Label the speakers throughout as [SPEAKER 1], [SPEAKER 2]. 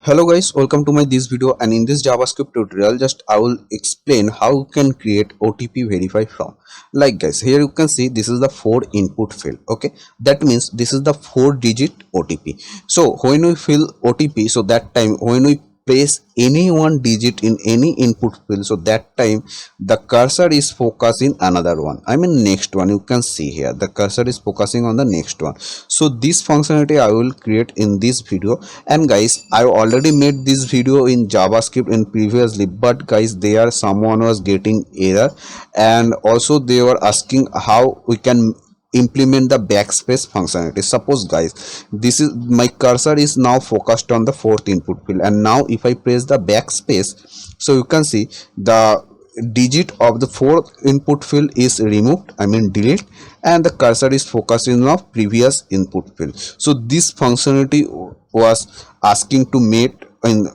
[SPEAKER 1] Hello guys, welcome to my this video, and in this JavaScript tutorial I will explain how you can create OTP verify from. Like guys, here you can see this is the 4 input field. Okay, that means this is the 4-digit OTP. So when we fill OTP, so that time when we press any one digit in any input field, so that time the cursor is focusing another one, I mean next one. You can see here the cursor is focusing on the next one. So this functionality I will create in this video. And guys, I already made this video in JavaScript in previously, but guys, there someone was getting error, and also they were asking how we can implement the backspace functionality. Suppose guys, this is my cursor is now focused on the 4th input field, and now if I press the backspace, so you can see the digit of the 4th input field is removed, I mean delete, and the cursor is focusing on previous input field. So this functionality was asking to make in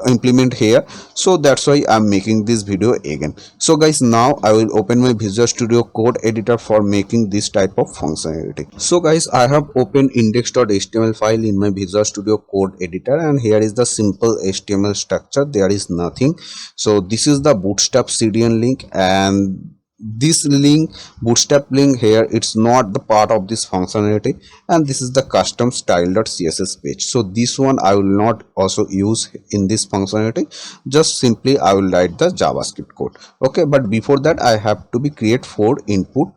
[SPEAKER 1] implement here, so that's why I'm making this video again. So guys, now I will open my Visual Studio Code editor for making this type of functionality. So guys, I have opened index.html file in my Visual Studio Code editor, and here is the simple HTML structure. There is nothing. So this is the bootstrap CDN link, and this link, bootstrap link here, it's not the part of this functionality. And this is the custom style.css page. So this one I will not also use in this functionality, just simply I will write the JavaScript code. Okay, but before that I have to be create 4 input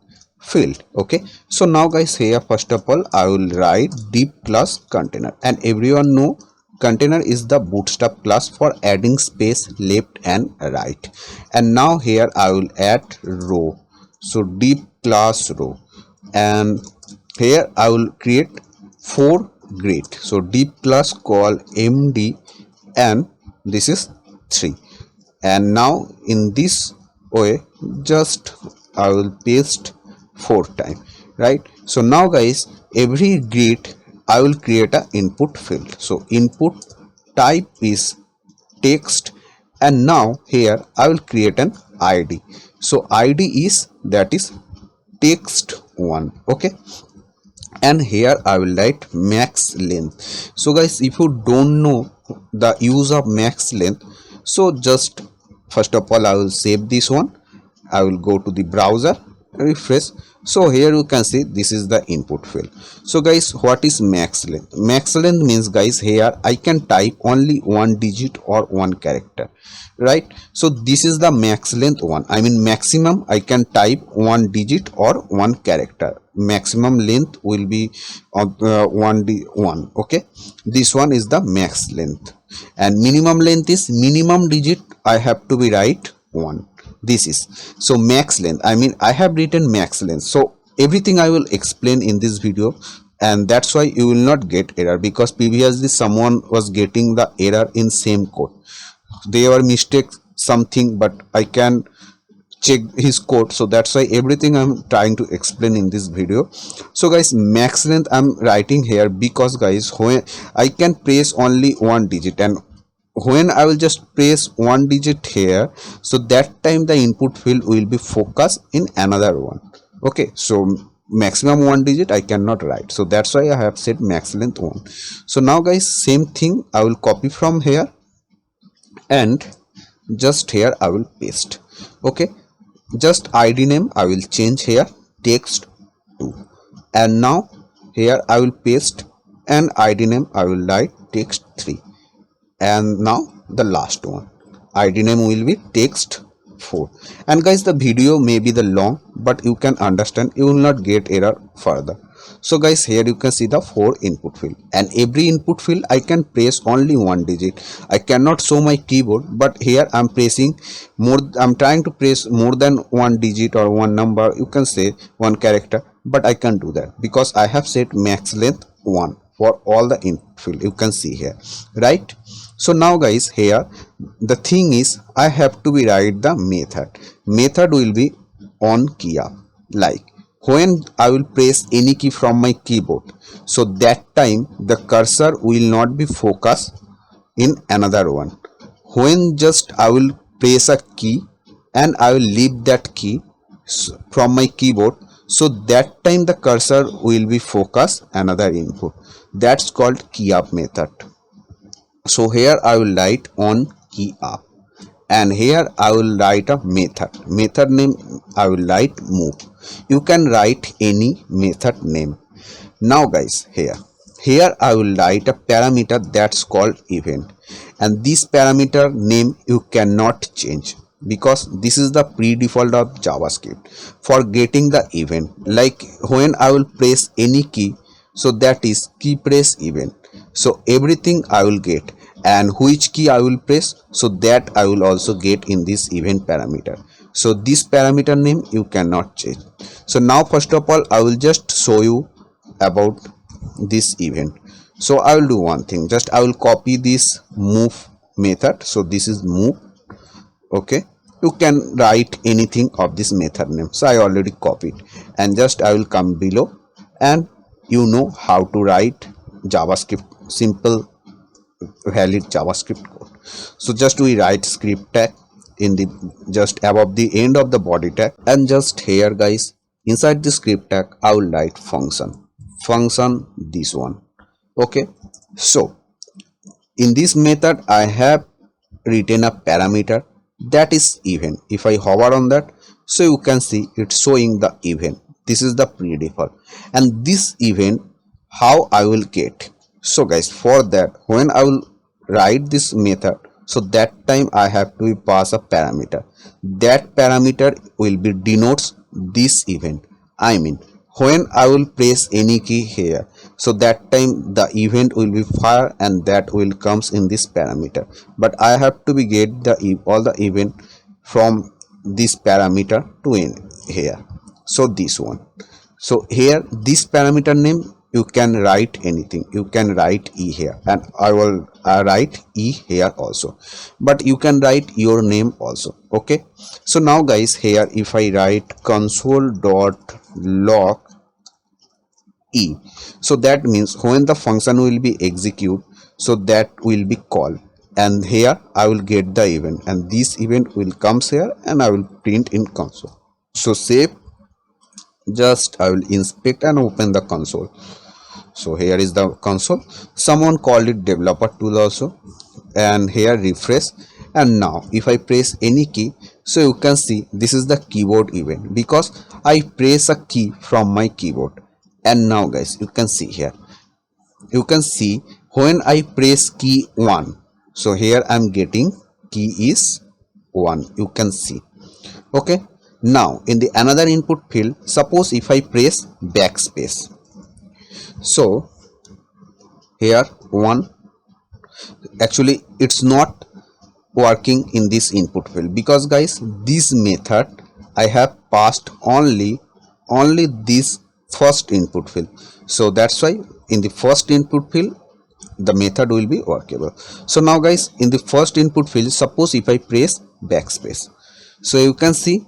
[SPEAKER 1] field. Okay, so now guys, here first of all I will write div class container, and everyone know container is the bootstrap class for adding space left and right. And now here I will add row, so div class row, and here I will create 4 grid, so div class call md, and this is 3. And now in this way just I will paste 4 times, right? So now guys, every grid I will create a input field. So input type is text, and now here I will create an ID. So ID is that is text 1. Okay, and here I will write max length. So guys, if you don't know the use of max length, so just first of all I will save this one. I will go to the browser, refresh. So here you can see this is the input field. So guys, what is max length? Max length means guys, here I can type only 1 digit or 1 character, right? So this is the max length one, I mean maximum I can type 1 digit or 1 character. Maximum length will be 1. Okay, this one is the max length. And minimum length is minimum digit I have to be write 1. This is, so max length, I mean I have written max length. So everything I will explain in this video, and that's why you will not get error, because previously someone was getting the error in same code. They were mistake something, but I can check his code, so that's why everything I'm trying to explain in this video. So guys, max length I'm writing here because guys, when I can press only 1 digit, and when I will just press 1 digit here, so that time the input field will be focused in another one. Okay, so maximum 1 digit I cannot write, so that's why I have said max length 1. So now guys, same thing I will copy from here, and just here I will paste. Okay, just ID name I will change here text 2, and now here I will paste, and ID name I will write text 3. And now the last one, ID name will be text 4. And guys, the video may be the long, but you can understand, you will not get error further. So guys, here you can see the 4 input field, and every input field I can press only 1 digit. I cannot show my keyboard, but here I'm pressing more, I'm trying to press more than 1 digit or 1 number, you can say 1 character, but I can't do that because I have set max length 1 for all the input field, you can see here, right? So now guys, here the thing is I have to be write the method will be on key up, like when I will press any key from my keyboard, so that time the cursor will not be focused in another one. When just I will press a key and I will leave that key from my keyboard, so that time the cursor will be focused another input. That's called key up method. So here I will write on key up, and here I will write a method name. I will write move. You can write any method name. Now guys, here I will write a parameter that's called event, and this parameter name you cannot change because this is the pre-default of JavaScript for getting the event. Like when I will press any key, so that is key press event, so everything I will get, and which key I will press, so that I will also get in this event parameter. So this parameter name you cannot change. So now first of all I will just show you about this event. So I will do one thing, just I will copy this move method. So this is move. Okay, you can write anything of this method name. So I already copied, and just I will come below, and you know how to write JavaScript, simple valid JavaScript code. So just we write script tag in the just above the end of the body tag, and just here guys, inside the script tag I will write function this one. Okay, so in this method I have written a parameter that is event. If I hover on that, so you can see it's showing the event. This is the pre-default, and this event how I will get. So guys, for that when I will write this method, so that time I have to pass a parameter. That parameter will be denotes this event. I mean when I will press any key here, so that time the event will be fire, and that will comes in this parameter. But I have to be get the all the event from this parameter to in here. So this one. So here this parameter name you can write anything. You can write e here, and I will write e here also, but you can write your name also. Okay, so now guys, here if I write console.log e, so that means when the function will be execute, so that will be called, and here I will get the event, and this event will comes here, and I will print in console. So save, just I will inspect and open the console. So here is the console. Someone called it developer tool also, and here refresh, and now if I press any key, so you can see this is the keyboard event because I press a key from my keyboard. And now guys, you can see here, you can see when I press key 1, so here I am getting key is 1, you can see. Okay, now in the another input field, suppose if I press backspace, so here 1, actually it's not working in this input field because guys, this method I have passed only this first input field. So that's why in the first input field the method will be workable. So now guys, in the first input field, suppose if I press backspace, so you can see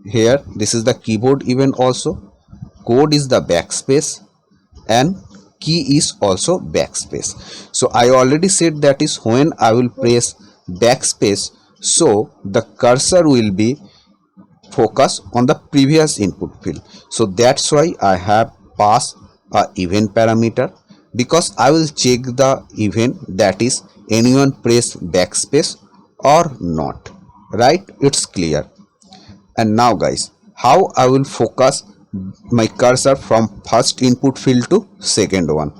[SPEAKER 1] here this is the keyboard event also, code is the backspace, and key is also backspace. So I already said that is when I will press backspace, so the cursor will be focus on the previous input field. So that's why I have passed a event parameter, because I will check the event, that is anyone press backspace or not, right? It's clear. And now guys, how I will focus my cursor from first input field to second one.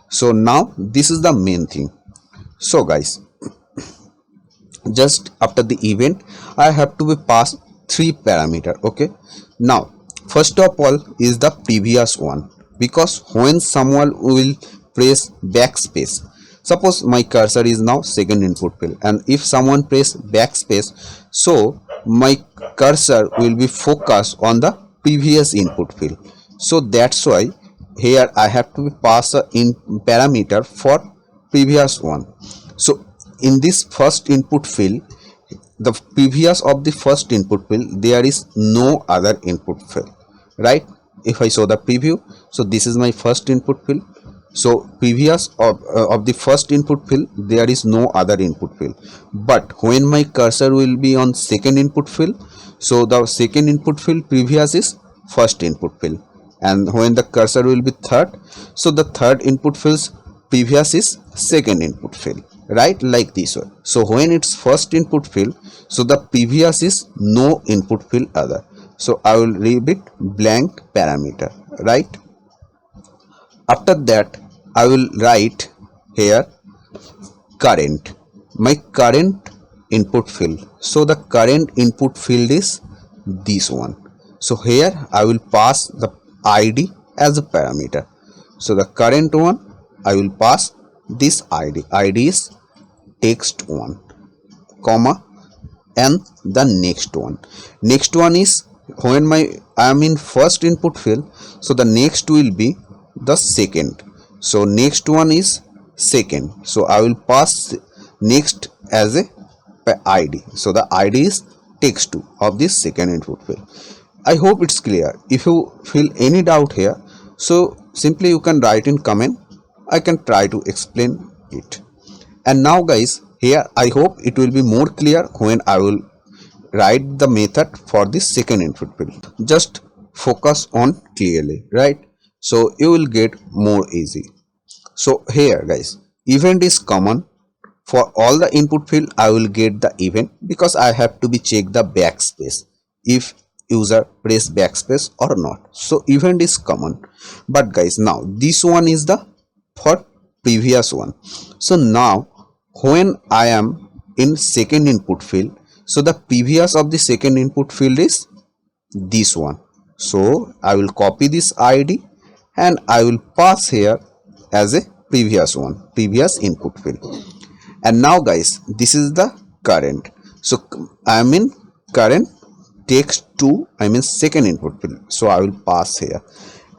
[SPEAKER 1] So now this is the main thing. So guys, just after the event I have to be passed 3 parameter. Okay, now first of all is the previous one, because when someone will press backspace, suppose my cursor is now second input field, and if someone press backspace, so my cursor will be focused on the previous input field. So that's why here I have to pass a in parameter for previous one. So in this first input field, the previous of the first input field, there is no other input field, right? If I show the preview, so this is my first input field. So previous of the first input field, there is no other input field. But when my cursor will be on second input field, so the second input field previous is first input field, and when the cursor will be third, so the third input field's previous is second input field. right, like this way. So when it's first input field, so the previous is no input field other, so I will leave it blank parameter, right? After that I will write here current, my current input field. So the current input field is this one. So here I will pass the id as a parameter. So the current one I will pass this id is text1, comma, and the next one is when I am in first input field, so the next will be the second. So next one is second, so I will pass next as a id. So the id is text2 of this second input field. I hope it's clear. If you feel any doubt here, so simply you can write in comment, I can try to explain it. And now guys, here I hope it will be more clear when I will write the method for this second input field. Just focus on clearly, right? So you will get more easy. So here guys, event is common for all the input field. I will get the event because I have to be check the backspace if user press backspace or not. So event is common. But guys, now this one is the for previous one. So now when I am in second input field, so the previous of the second input field is this one. So I will copy this id and I will pass here as a previous one, previous input field. And now guys, this is the current. So I am in current text2, I mean second input field, so I will pass here,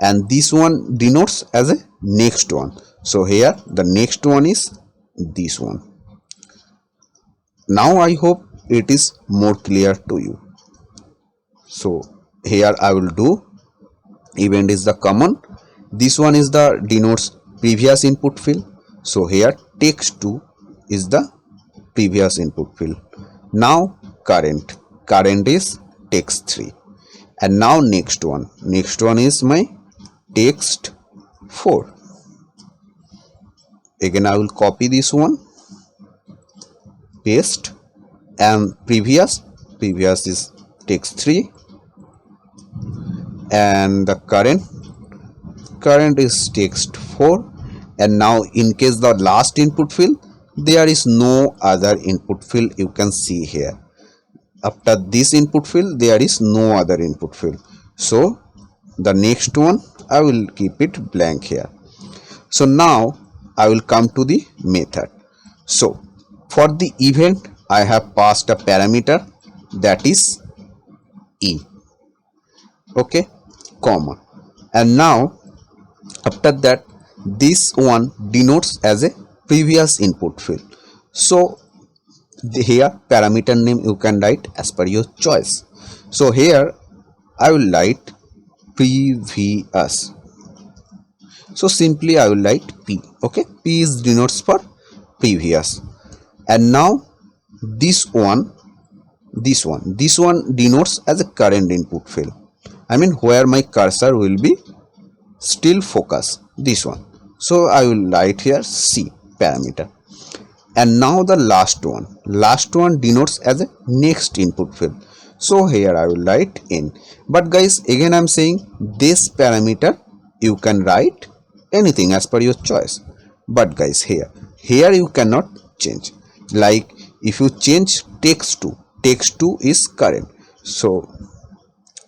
[SPEAKER 1] and this one denotes as a next one. So here the next one is this one. Now I hope it is more clear to you. So here I will do event is the common, this one is the denotes previous input field. So here text2 is the previous input field. Now current is text3, and now next one is my text4. Again I will copy this one, paste, and previous is text3, and the current is text4. And now in case the last input field, there is no other input field, you can see here. After this input field there is no other input field, so the next one I will keep it blank here. So now I will come to the method. So for the event I have passed a parameter, that is e, okay, comma, and now after that this one denotes as a previous input field. So here parameter name you can write as per your choice. So here I will write previous, so simply I will write p, okay, p is denotes for previous. And now this one denotes as a current input field, I mean where my cursor will be still focus, this one. So I will write here c parameter. And now the last one denotes as a next input field, so here I will write n. But guys, again I am saying this parameter you can write anything as per your choice. But guys, here you cannot change. Like if you change text2 is current, so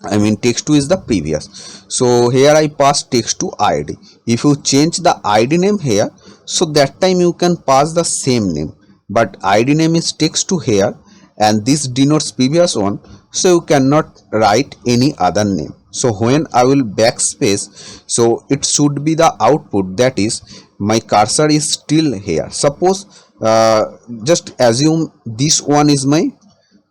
[SPEAKER 1] I mean text2 is the previous, so here I pass text2 id. If you change the id name here, so that time you can pass the same name, but id name is text2 here, and this denotes previous one, so you cannot write any other name. So when I will backspace, so it should be the output, that is my cursor is still here. Suppose just assume this one is my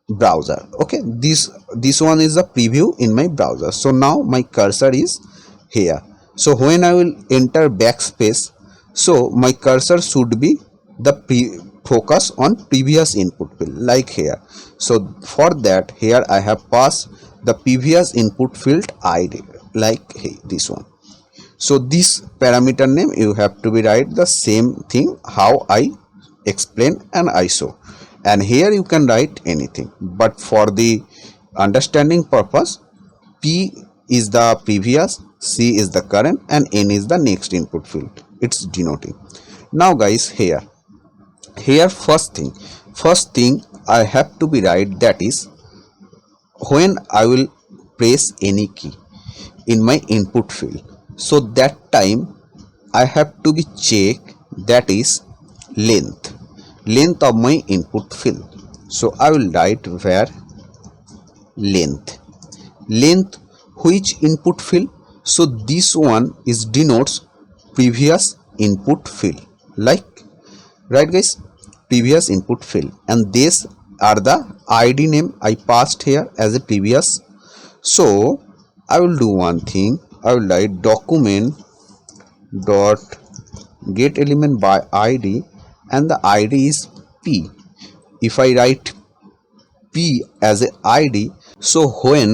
[SPEAKER 1] browser, okay, this one is a preview in my browser. So now my cursor is here. So when I will enter backspace, so my cursor should be the focus on previous input field, like here. So for that, here I have passed the previous input field id, like hey, this one. So this parameter name you have to be write the same thing how I explain and ISO, and here you can write anything, but for the understanding purpose, P is the previous, C is the current, and N is the next input field it's denoting. Now guys, here first thing I have to be write, that is when I will press any key in my input field, so that time I have to be check, that is length of my input field. So I will write where length which input field, so this one is denotes previous input field, like, right guys, previous input field, and these are the id name I passed here as a previous. So I will do one thing, I will write document dot get element by id, and the id is p. If I write p as a id, so when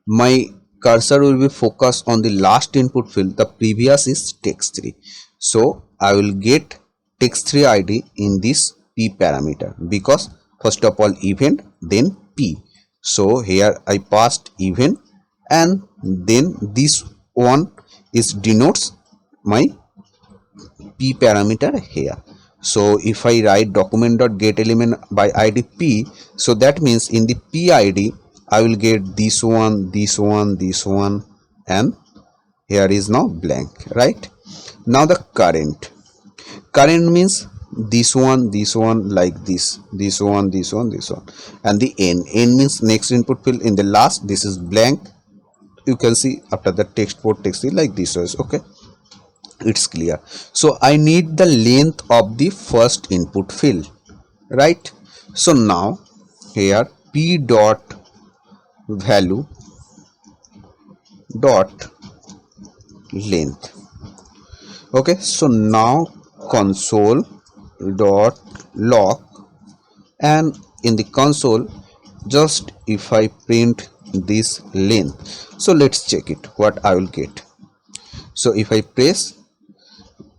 [SPEAKER 1] my cursor will be focused on the last input field, the previous is text3, so I will get text3 id in this p parameter, because first of all event, then p. So here I passed event, and then this one is denotes my p parameter here. So if I write document dot get element by id p, so that means in the p id I will get this one, and here is now blank, right? Now the current means this one, like this one, and the n means next input field in the last, this is blank. You can see after the text port text like this was okay, it's clear. So I need the length of the first input field, right? So now here p dot value dot length. Okay, so now console dot log, and in the console just if I print this length, so let's check it what I will get. So if I press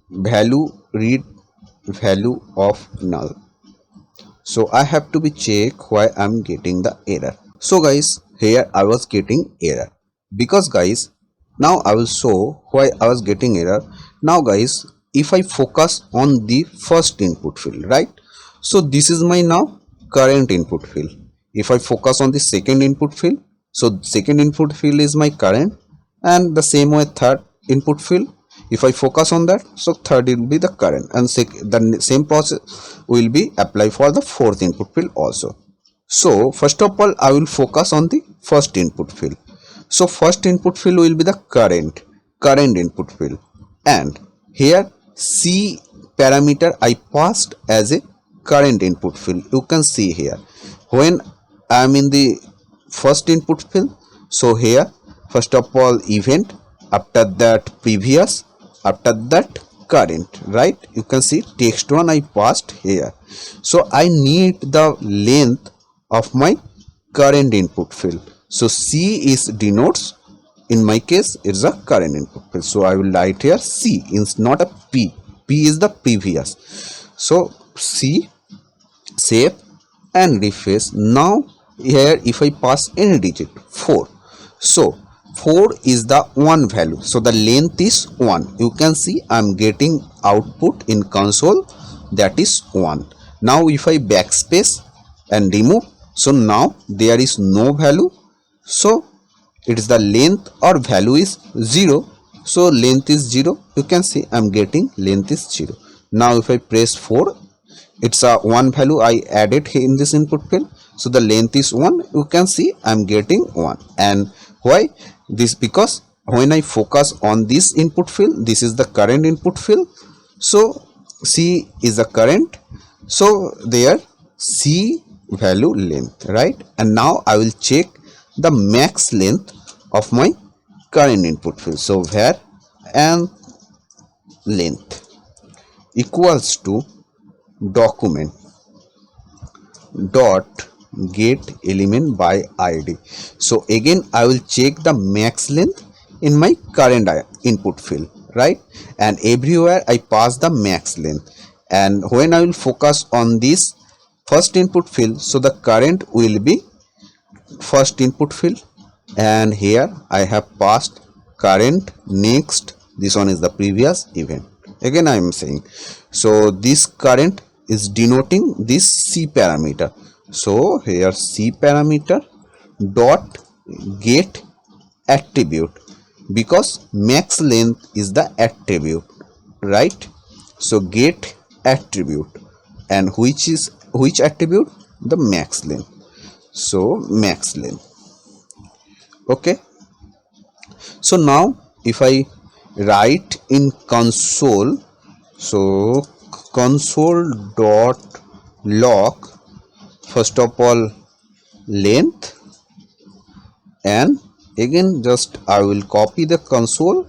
[SPEAKER 1] value read value of null, so I have to be check why I'm getting the error. So guys, here I was getting error because guys, now I will show why I was getting error. Now guys, if I focus on the first input field, right, so this is my now current input field. If I focus on the second input field, so second input field is my current, and the same way third input field, if I focus on that, so third will be the current, and the same process will be applied for the fourth input field also. So first of all I will focus on the first input field. So first input field will be the current input field, and here C parameter I passed as a current input field. You can see here when I am in the first input field, so here first of all event, after that previous, after that current, right? You can see text one I passed here. So I need the length of my current input field. So C is denotes, in my case it's a current input field, so I will write here C, it's not a P. P is the previous. So C, save and refresh. Now here if I pass any digit 4, so 4 is the one value, so the length is 1. You can see I'm getting output in console, that is 1. Now if I backspace and remove, so now there is no value, so it is the length or value is 0, so length is 0. You can see I'm getting length is 0. Now if I press 4, it's a one value I added in this input field, so the length is 1. You can see I'm getting 1. And why this? Because when I focus on this input field, this is the current input field, so C is the current, so there C value length, right? And now I will check the max length of my current input field. So where and length equals to document dot get element by id. So again I will check the max length in my current input field, right? And everywhere I pass the max length, and when I will focus on this first input field, so the current will be first input field, and here I have passed current next, this one is the previous event. Again I am saying, so this current is denoting this C parameter. So here C parameter dot get attribute, because max length is the attribute, right? So get attribute, and which attribute? The max length. So max length. Okay, so now if I write in console, so console dot log, first of all length, and again just I will copy the console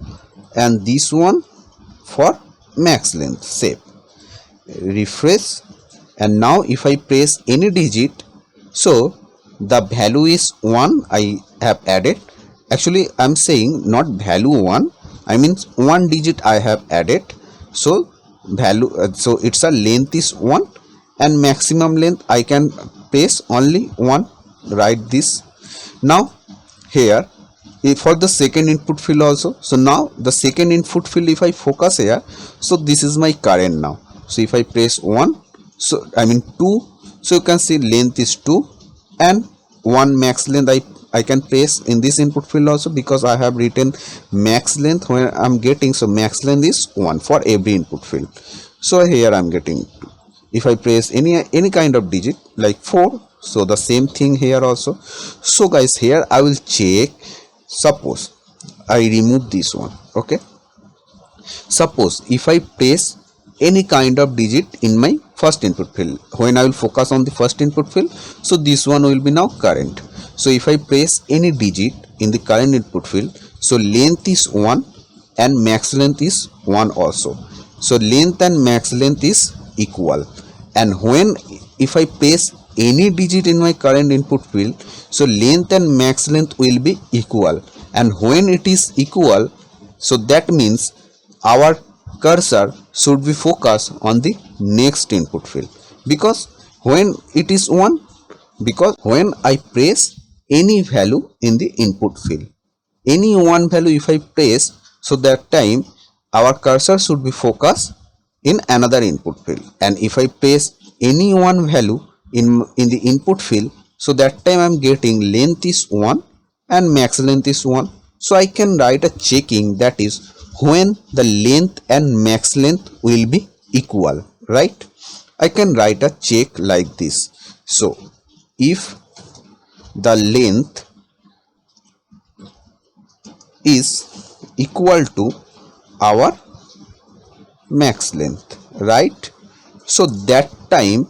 [SPEAKER 1] and this one for max length, save, refresh, and now if I press any digit, so the value is 1 I have added. Actually I'm saying not value 1, I mean one digit I have added. So value, so it's a length is 1 and maximum length I can press only 1, write this. Now here for the second input field also, so now the second input field if I focus here, so this is my current now. So if I press 1, so I mean 2, so you can see length is 2 and 1 max length I can press in this input field also, because I have written max length when I'm getting, so max length is 1 for every input field. So here I'm getting 2. If I press any kind of digit like 4, so the same thing here also. So guys, here I will check, suppose I remove this one. Okay, suppose if I press any kind of digit in my first input field, when I will focus on the first input field, so this one will be now current. So if I press any digit in the current input field, so length is 1 and max length is 1 also. So length and max length is equal, and when if I press any digit in my current input field, so length and max length will be equal, and when it is equal, so that means our cursor should be focused on the next input field, because when it is 1, because when I press any value in the input field, any one value if I press, so that time our cursor should be focused in another input field, and if I press any one value in the input field, so that time I'm getting length is 1 and max length is 1. So I can write a checking, that is when the length and max length will be equal, right? I can write a check like this. So if the length is equal to our max length, right? So that time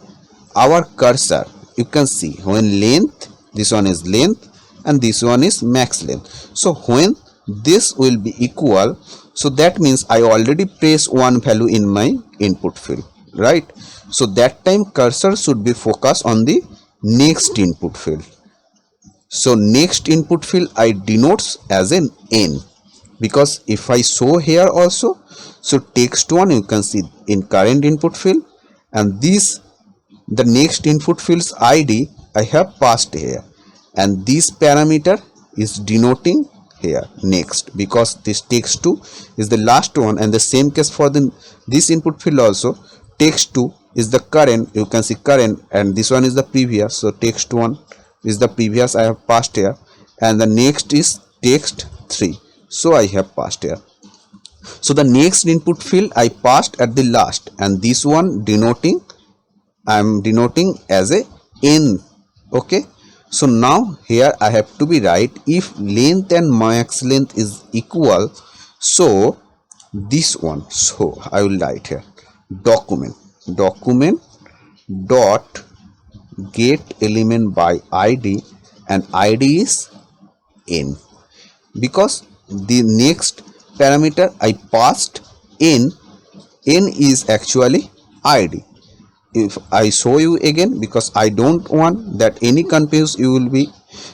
[SPEAKER 1] our cursor, you can see when length, this one is length and this one is max length, so when this will be equal, so that means I already press one value in my input field, right? So that time cursor should be focused on the next input field. So next input field I denotes as an n, because if I show here also, so text one you can see in current input field, and this the next input field's id I have passed here, and this parameter is denoting here next, because this text 2 is the last one, and the same case for this input field also, text 2 is the current, you can see current, and this one is the previous, so text 1 is the previous I have passed here, and the next is text 3, so I have passed here. So the next input field I passed at the last, and this one denoting, I am denoting as a n. Okay, so now here I have to be write if length and max length is equal, so this one, so I will write here document dot get element by id, and id is n, because the next parameter I passed n is actually id. If I show you again, because I don't want that any confuse you will be,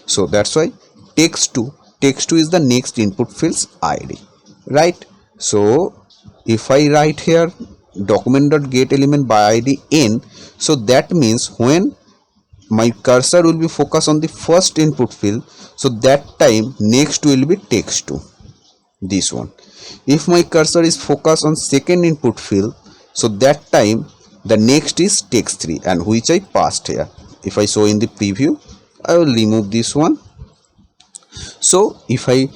[SPEAKER 1] so that's why text 2 is the next input field's id, right? So if I write here document.getElement by id n. So that means when my cursor will be focused on the first input field, so that time next will be text2, this one. If my cursor is focused on second input field, so that time the next is text3, and which I passed here. If I show in the preview, I will remove this one. So if I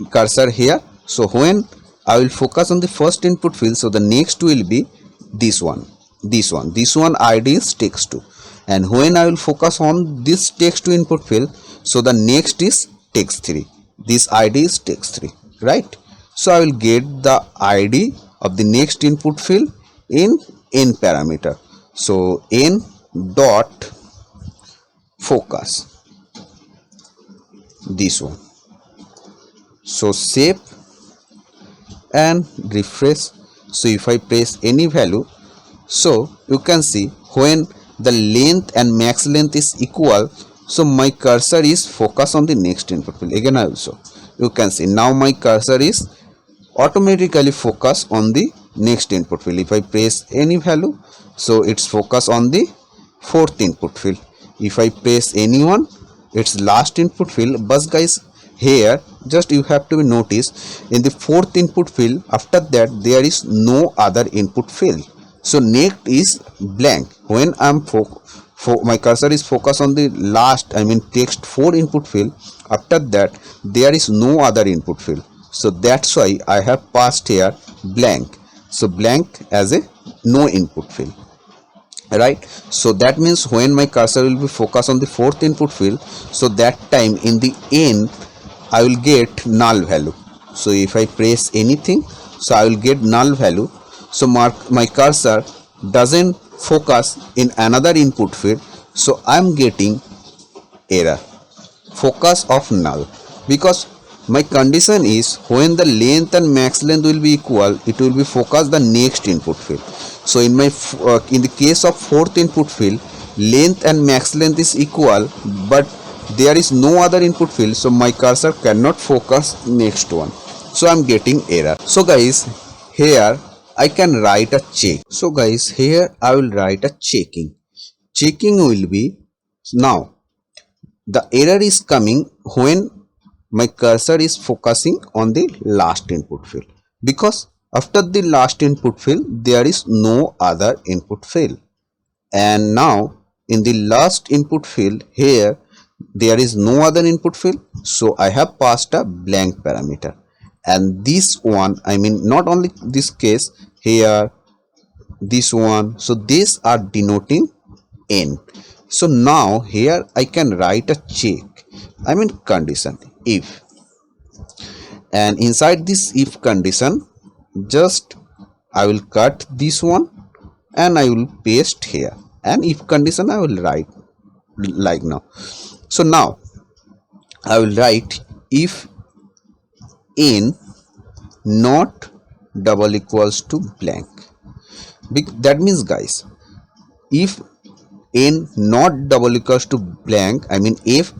[SPEAKER 1] cursor here, so when I will focus on the first input field, so the next will be this one, this one id is text2, and when I will focus on this text2 input field, so the next is text3, this id is text3, right? So I will get the id of the next input field in n parameter. So n dot focus, this one. So save and refresh. So if I press any value, so you can see when the length and max length is equal, so my cursor is focused on the next input field. Again also you can see now my cursor is automatically focused on the next input field. If I press any value, so it's focused on the fourth input field. If I press any one, it's last input field. But guys, here just you have to notice in the fourth input field, after that there is no other input field. So next is blank. When I'm my cursor is focused on the last, I mean text 4 input field, after that there is no other input field. So that's why I have passed here blank. So blank as a no input field, right? So that means when my cursor will be focused on the fourth input field, so that time in the end I will get null value. So if I press anything, so I will get null value. So my cursor doesn't focus in another input field, so I am getting error, focus of null, because my condition is when the length and max length will be equal, it will be focused the next input field. So in my in the case of fourth input field, length and max length is equal, but there is no other input field, so my cursor cannot focus next one. So I'm getting error. So guys, here I can write a check. So guys, here I will write a checking. Checking will be, now the error is coming when my cursor is focusing on the last input field, because after the last input field there is no other input field, and now in the last input field here there is no other input field, so I have passed a blank parameter. And this one, I mean not only this case, here this one, so these are denoting n. So now here I can write a check, I mean condition, if, and inside this if condition just I will cut this one and I will paste here, and if condition I will write like now. So now I will write if n not double equals to blank. That means guys, if n not double equals to blank, I mean if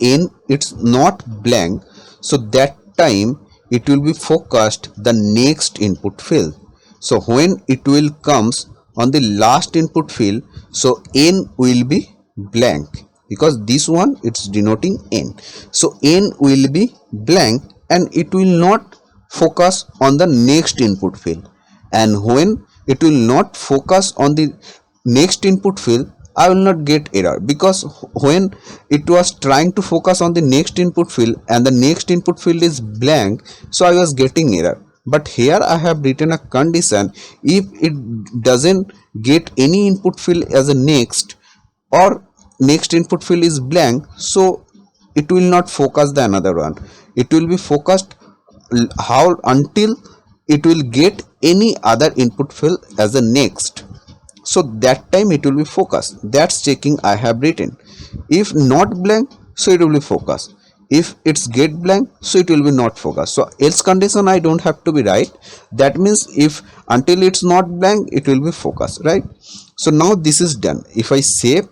[SPEAKER 1] n it's not blank, so that time it will be focused the next input field. So when it will comes on the last input field, so n will be blank, because this one it's denoting n. So n will be blank and it will not focus on the next input field. And when it will not focus on the next input field, I will not get error, because when it was trying to focus on the next input field and the next input field is blank, so I was getting error. But here I have written a condition, if it doesn't get any input field as a next, or next input field is blank, so it will not focus the another one. It will be focused how until it will get any other input field as a next. So that time it will be focused. That's checking I have written. If not blank, so it will be focused. If it's get blank, so it will be not focused. So else condition I don't have to be right. That means if until it's not blank, it will be focused, right? So now this is done. If I save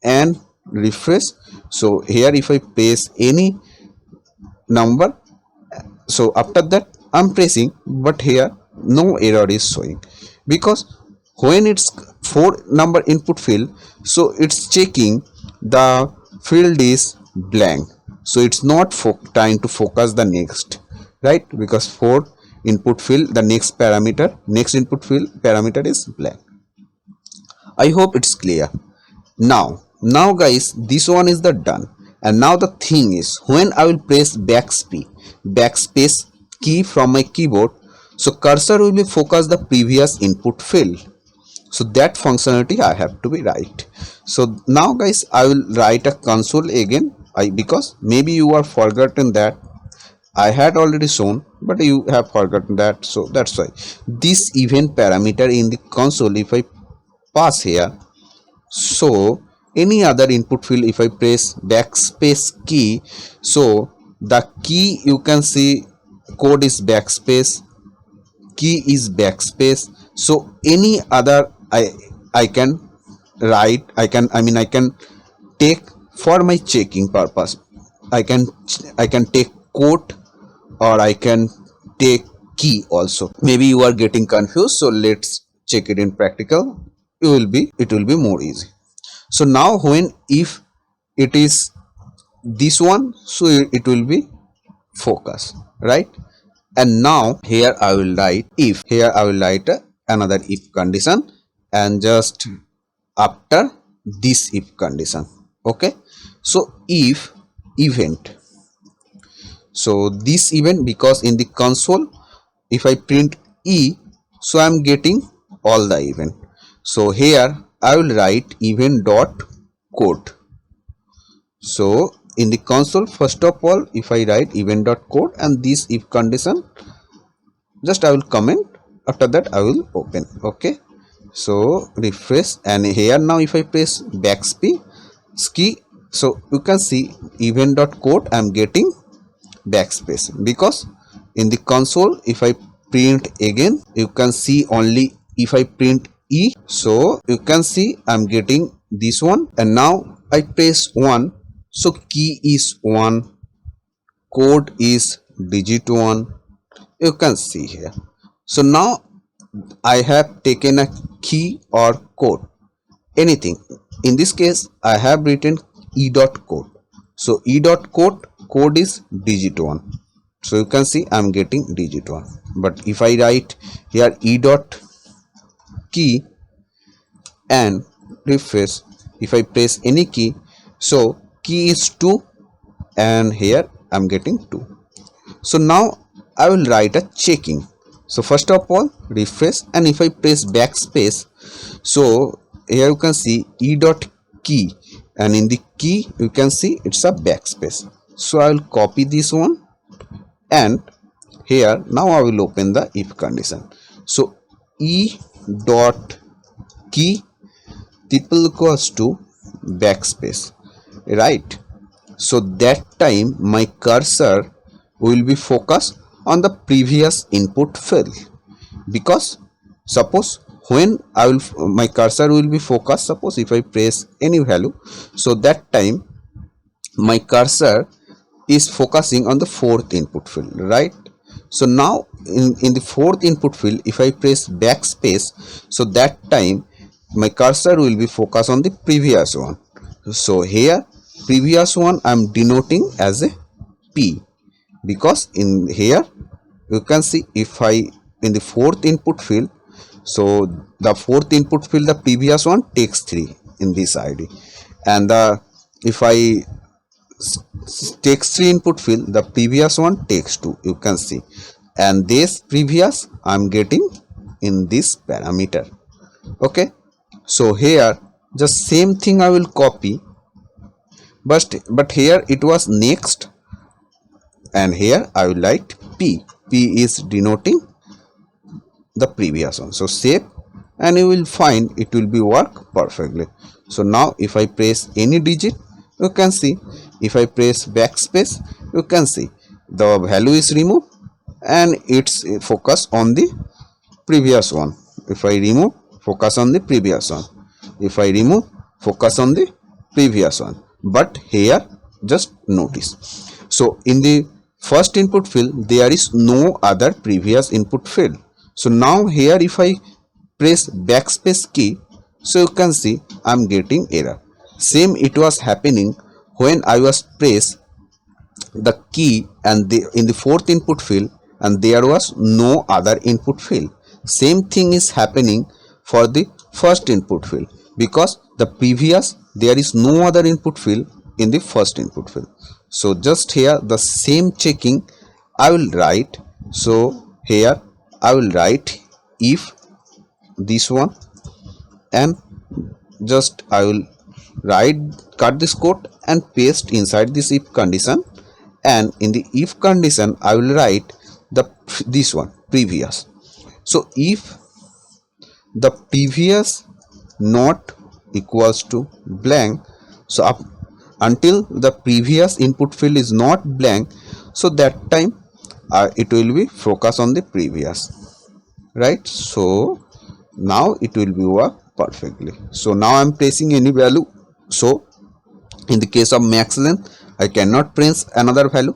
[SPEAKER 1] and refresh, so here if I press any number, so after that I'm pressing, but here no error is showing. because when it's 4 number input field, so it's checking the field is blank, so it's not trying to focus the next, right? Because 4 input field, the next input field parameter is blank. I hope it's clear. Now guys, this one is the done. And now the thing is, when I will press backspace key from my keyboard, so cursor will be focus the previous input field. So that functionality I have to be right. So now guys, I will write a console again, because maybe you are forgotten that I had already shown, but you have forgotten that, so that's why this event parameter in the console, if I pass here, so any other input field, if I press backspace key, so the key, you can see code is backspace, key is backspace, so any other I can write, I can take for my checking purpose. I can take quote, or I can take key also. Maybe you are getting confused, so let's check it in practical. It will be more easy. So now when if it is this one, so it will be focus, right? And now here I will write if, here I will write another if condition, and just after this if condition, okay? So if event, so this event, because in the console if I print e, so I am getting all the event. So here I will write event dot code. So in the console, first of all, if I write event dot code and this if condition, just I will comment, after that I will open, okay? So refresh, and here now if I press backspace key, so you can see event dot code I am getting backspace, because in the console if I print again, you can see only if I print e, so you can see I'm getting this one. And now I press 1, so key is 1, code is digit 1, you can see here. So now I have taken a key or code, anything. In this case I have written e dot code, so e dot code is digit 1, so you can see I'm getting digit 1. But if I write here e dot key and refresh, if I press any key, so key is 2, and here I'm getting 2. So now I will write a checking. So first of all refresh, and if I press backspace, so here you can see e dot key, and in the key you can see it's a backspace. So I will copy this one, and here now I will open the if condition. So e dot key triple equals to backspace, right? So that time my cursor will be focused on the previous input field, because suppose when I will, my cursor will be focused, suppose if I press any value, so that time my cursor is focusing on the 4th input field, right? So now in the 4th input field, if I press backspace, so that time my cursor will be focused on the previous one. So here previous one I am denoting as a P, because in here you can see if I in the 4th input field, so the 4th input field, the previous one takes 3 in this ID, and the if I takes 3 input field, the previous one takes 2, you can see, and this previous I am getting in this parameter, okay? So here just same thing I will copy, but here it was next, and here I will write P is denoting the previous one. So save, and you will find it will be work perfectly. So now if I press any digit, you can see, if I press backspace, you can see the value is removed and it's focus on the previous one. If I remove, focus on the previous one. If I remove, focus on the previous one. But here just notice, so in the first input field there is no other previous input field. So now here if I press backspace key, so you can see I'm getting error. Same it was happening when I was press the key and in the fourth input field and there was no other input field. Same thing is happening for the first input field because the previous there is no other input field in the first input field. So just here the same checking I will write. So here I will write if this one, and just I will write, cut this code and paste inside this if condition, and in the if condition I will write this one previous. So if the previous not equals to blank, so until the previous input field is not blank, so that time it will be focus on the previous, right? So now it will be work perfectly. So now I'm placing any value. So in the case of max length I cannot print another value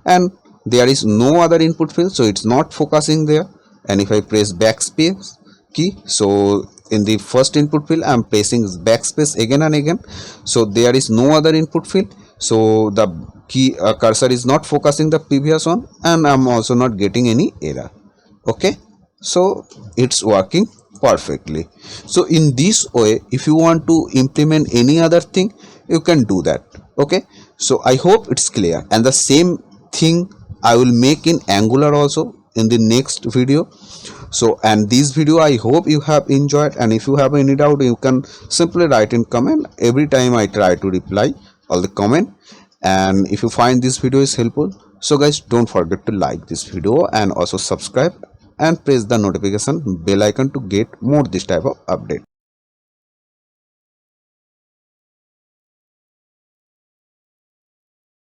[SPEAKER 1] and there is no other input field, so it's not focusing there. And if I press backspace key, so in the first input field I'm pressing backspace again and again, so there is no other input field, so the key cursor is not focusing the previous one and I'm also not getting any error. Okay, so it's working perfectly. So in this way if you want to implement any other thing you can do that. Okay, so I hope it's clear, and the same thing I will make in Angular also in the next video. So and this video I hope you have enjoyed, and if you have any doubt you can simply write in comment. Every time I try to reply all the comment. And if you find this video is helpful, so guys don't forget to like this video and also subscribe and press the notification bell icon to get more this type of update.